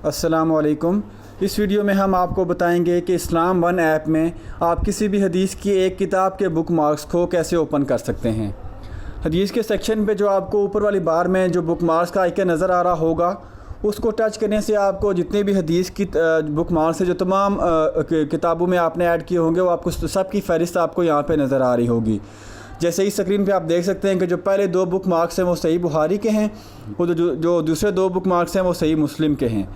अस्सलाम वालेकुम। इस वीडियो में हम आपको बताएंगे कि इस्लाम वन ऐप में आप किसी भी हदीस की एक किताब के बुक मार्क्स को कैसे ओपन कर सकते हैं। हदीस के सेक्शन पे जो आपको ऊपर वाली बार में जो बुक मार्क्स का आइकन नज़र आ रहा होगा, उसको टच करने से आपको जितने भी हदीस की बुक मार्क्स है जो तमाम किताबों में आपने ऐड किए होंगे, वो आपको सब की फ़हरिस्त आपको यहाँ पे नज़र आ रही होगी। जैसे इस स्क्रीन पे आप देख सकते हैं कि जो पहले दो बुक मार्क्स हैं वो सही बुखारी के हैं, वो जो दूसरे दो बुक मार्क्स हैं वो सही मुस्लिम के हैं।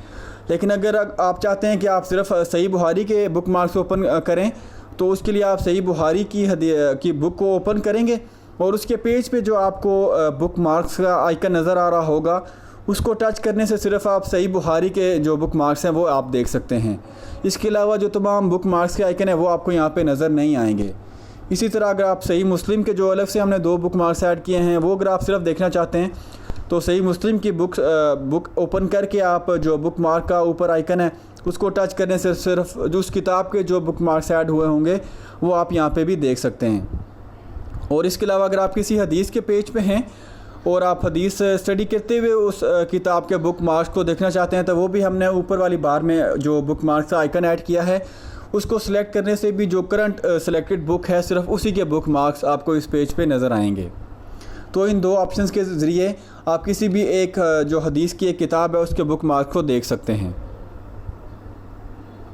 लेकिन अगर आप चाहते हैं कि आप सिर्फ सही बुखारी के बुक मार्क्स ओपन करें, तो उसके लिए आप सही बुखारी की बुक को ओपन करेंगे और उसके पेज पे जो आपको बुक मार्क्स का आइकन नज़र आ रहा होगा, उसको टच करने से सिर्फ आप सही बुखारी के जो बुक मार्क्स हैं वो आप देख सकते हैं। इसके अलावा जो तमाम बुक मार्क्स के आइकन है वो आपको यहाँ पे नज़र नहीं आएंगे। इसी तरह अगर आप सही मुस्लिम के जो अलग से हमने दो बुक मार्क्स ऐड किए हैं, वो अगर आप सिर्फ देखना चाहते हैं, तो सही मुस्लिम की बुक ओपन करके आप जो बुक मार्क का ऊपर आइकन है उसको टच करने से सिर्फ जो उस किताब के जो बुक मार्क्स ऐड हुए होंगे वो आप यहाँ पे भी देख सकते हैं। और इसके अलावा अगर आप किसी हदीस के पेज पे हैं और आप हदीस स्टडी करते हुए उस किताब के बुक मार्क्स को देखना चाहते हैं, तो वो भी हमने ऊपर वाली बार में जो बुक मार्क्स का आइकन ऐड किया है, उसको सिलेक्ट करने से भी जो करंट सिलेक्टेड बुक है सिर्फ उसी के बुक मार्क्स आपको इस पेज पे नज़र आएंगे। तो इन दो ऑप्शंस के ज़रिए आप किसी भी एक जो हदीस की एक किताब है उसके बुक मार्क्स को देख सकते हैं।